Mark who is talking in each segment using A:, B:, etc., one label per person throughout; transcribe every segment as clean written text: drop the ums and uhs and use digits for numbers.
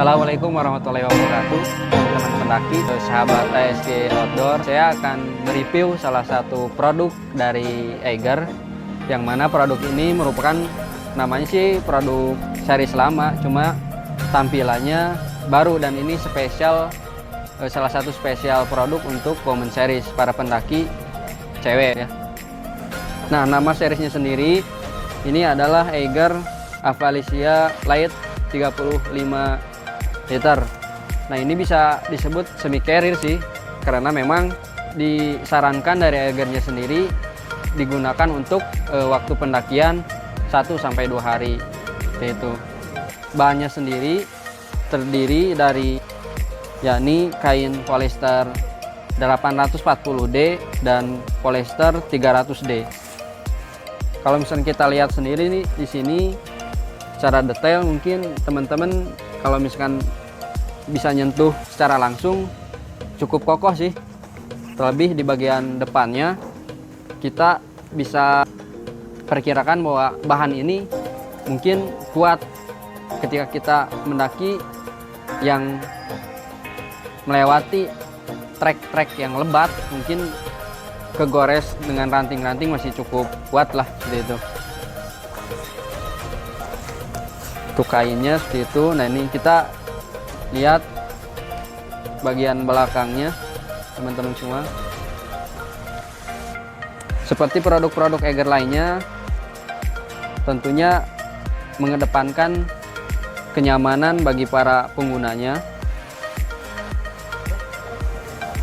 A: Assalamualaikum warahmatullahi wabarakatuh, teman-teman pendaki, sahabat ASG Outdoor. Saya akan mereview salah satu produk dari Eiger, yang mana produk ini merupakan namanya sih produk series lama, cuma tampilannya baru dan ini spesial, salah satu spesial produk untuk Women Series para pendaki cewek ya. Nah, nama seriesnya sendiri ini adalah Eiger Avalicia Light 35 liter. Nah, ini bisa disebut semi carrier sih, karena memang disarankan dari Eigernya sendiri digunakan untuk waktu pendakian 1-2 hari. Itu bahannya sendiri terdiri dari yakni kain polyester 840D dan polyester 300D. Kalau misalnya kita lihat sendiri nih di sini secara detail, mungkin teman-teman kalau misalkan bisa nyentuh secara langsung cukup kokoh sih. Terlebih di bagian depannya kita bisa perkirakan bahwa bahan ini mungkin kuat ketika kita mendaki yang melewati trek-trek yang lebat, mungkin kegores dengan ranting-ranting masih cukup kuat lah seperti itu. Untuk kainnya seperti itu. Nah, ini kita lihat bagian belakangnya teman-teman semua. Seperti produk-produk Eiger lainnya, tentunya mengedepankan kenyamanan bagi para penggunanya.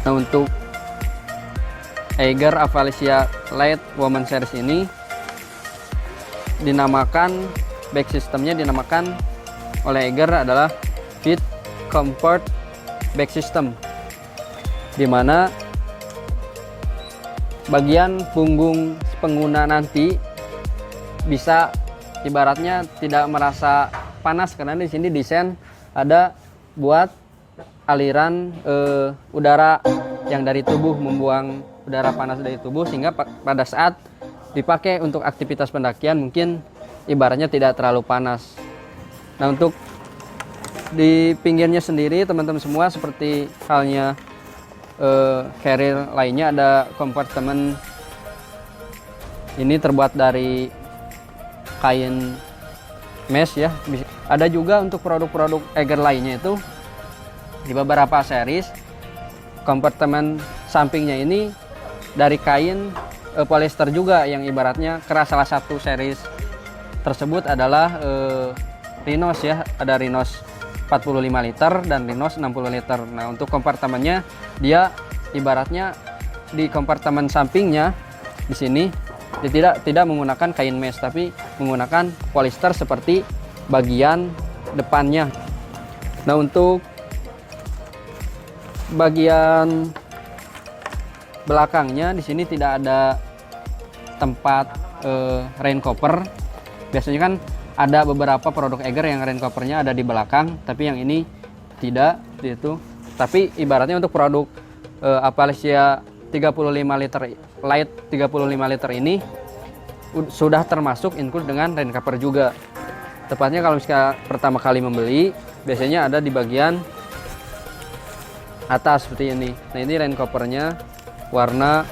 A: Nah, untuk Eiger Avalicia Light Women Series ini dinamakan, back systemnya dinamakan oleh Eiger adalah Fit Comfort Back System, dimana bagian punggung pengguna nanti bisa ibaratnya tidak merasa panas, karena di sini desain ada buat aliran udara yang dari tubuh, membuang udara panas dari tubuh, sehingga pada saat dipakai untuk aktivitas pendakian mungkin ibaratnya tidak terlalu panas. Nah, untuk di pinggirnya sendiri teman-teman semua, seperti halnya carrier lainnya, ada kompartemen ini terbuat dari kain mesh ya. Ada juga untuk produk-produk Eiger lainnya itu di beberapa series kompartemen sampingnya ini dari kain polyester juga, yang ibaratnya keras. Salah satu series tersebut adalah Rhinos ya, ada Rhinos 45 liter dan Rhinos 60 liter. Nah, untuk kompartemennya dia ibaratnya di kompartemen sampingnya di sini dia tidak menggunakan kain mesh, tapi menggunakan polyester seperti bagian depannya. Nah, untuk bagian belakangnya di sini tidak ada tempat rain cover. Biasanya kan ada beberapa produk Eiger yang rain covernya ada di belakang, tapi yang ini tidak itu. Tapi ibaratnya untuk produk Avalicia 35 liter Light 35 liter ini sudah termasuk include dengan rain cover juga. Tepatnya kalau misalnya pertama kali membeli, biasanya ada di bagian atas seperti ini. Nah, ini rain covernya warna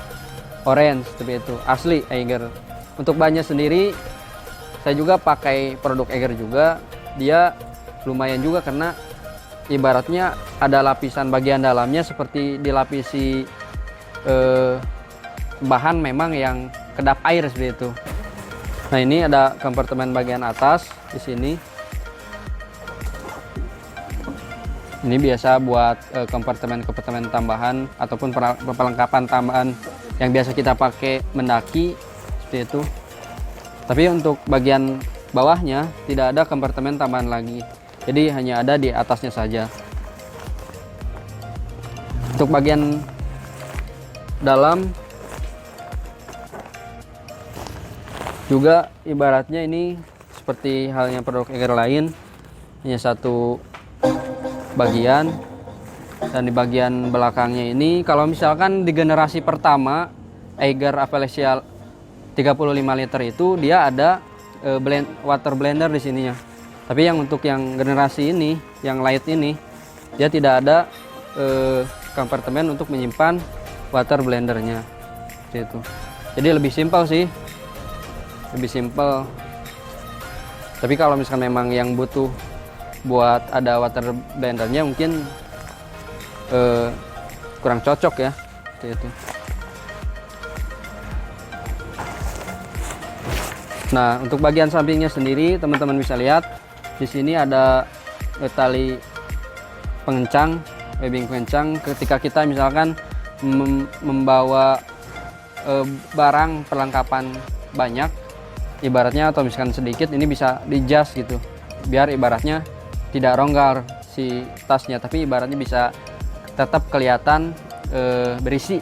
A: orange seperti itu, asli Eiger. Untuk bahannya sendiri saya juga pakai produk Eiger juga, dia lumayan juga karena ibaratnya ada lapisan bagian dalamnya seperti dilapisi bahan memang yang kedap air seperti itu. Nah, ini ada kompartemen bagian atas di sini. Ini biasa buat kompartemen-kompartemen tambahan ataupun perlengkapan tambahan yang biasa kita pakai mendaki seperti itu. Tapi untuk bagian bawahnya tidak ada kompartemen tambahan lagi, jadi hanya ada di atasnya saja. Untuk bagian dalam juga ibaratnya ini seperti halnya produk Eiger lain, hanya satu bagian. Dan di bagian belakangnya ini, kalau misalkan di generasi pertama Eiger Avalicia 35 liter itu dia ada water blender di sininya. Tapi yang untuk yang generasi ini, yang light ini, dia tidak ada kompartemen untuk menyimpan water blendernya, seperti itu. Jadi lebih simpel sih, lebih simpel. Tapi kalau misalkan memang yang butuh buat ada water blendernya mungkin kurang cocok ya, seperti itu. Nah, untuk bagian sampingnya sendiri teman-teman bisa lihat di sini ada tali pengencang, webbing pengencang. Ketika kita misalkan membawa barang perlengkapan banyak, ibaratnya atau misalkan sedikit, ini bisa di-adjust gitu, biar ibaratnya tidak ronggar si tasnya, tapi ibaratnya bisa tetap kelihatan berisi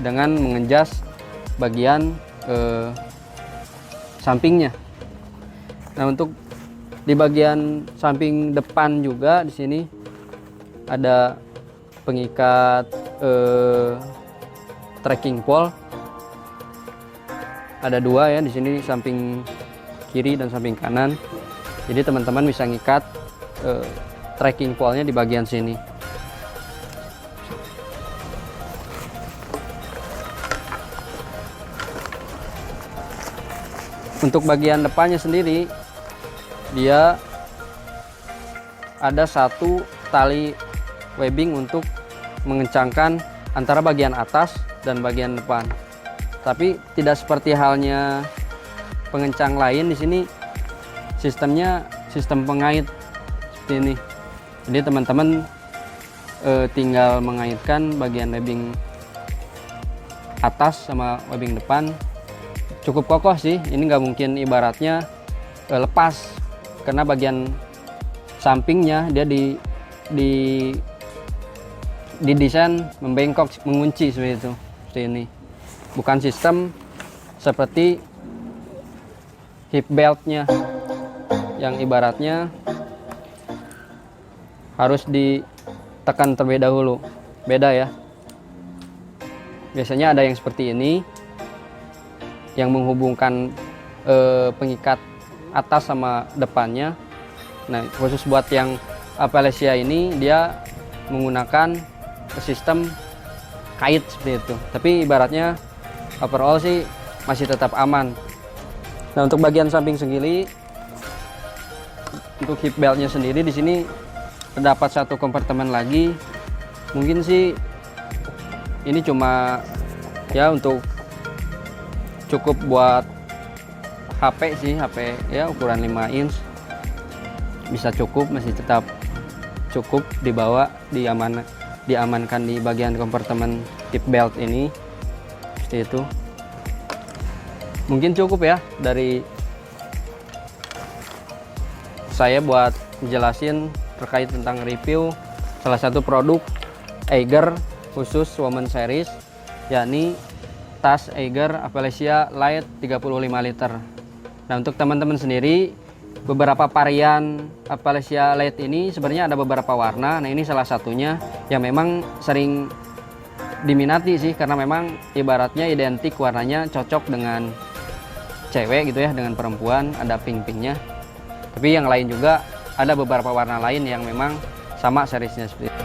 A: dengan mengejas bagian sampingnya. Nah, untuk di bagian samping depan juga di sini ada pengikat trekking pole. Ada dua ya di sini, samping kiri dan samping kanan. Jadi teman-teman bisa ngikat trekking pole-nya di bagian sini. Untuk bagian depannya sendiri, dia ada satu tali webbing untuk mengencangkan antara bagian atas dan bagian depan. Tapi tidak seperti halnya pengencang lain, di sini sistemnya sistem pengait seperti ini. Jadi teman-teman tinggal mengaitkan bagian webbing atas sama webbing depan. Cukup kokoh sih, ini nggak mungkin ibaratnya lepas, karena bagian sampingnya dia didesain membengkok, mengunci seperti itu, seperti ini. Bukan sistem seperti hip beltnya yang ibaratnya harus ditekan terlebih dahulu. Beda ya. Biasanya ada yang seperti ini yang menghubungkan pengikat atas sama depannya. Nah, khusus buat yang Apalesia ini dia menggunakan sistem kait seperti itu. Tapi ibaratnya overall sih masih tetap aman. Nah, untuk bagian samping sendiri, untuk hip beltnya sendiri di sini terdapat satu kompartemen lagi. Mungkin sih ini cuma ya untuk cukup buat HP sih, HP ya ukuran 5 inch bisa cukup, masih tetap cukup dibawa, diamankan di bagian kompartemen hip belt ini, seperti itu. Mungkin cukup ya dari saya buat jelasin terkait tentang review salah satu produk Eiger khusus Woman Series, yakni tas Eiger Apalesia Light 35 liter. Nah, untuk teman-teman sendiri, beberapa varian Apalesia Light ini sebenarnya ada beberapa warna. Nah, ini salah satunya yang memang sering diminati sih, karena memang ibaratnya identik warnanya, cocok dengan cewek gitu ya, dengan perempuan, ada pink-pinknya. Tapi yang lain juga ada beberapa warna lain yang memang sama seriesnya seperti itu.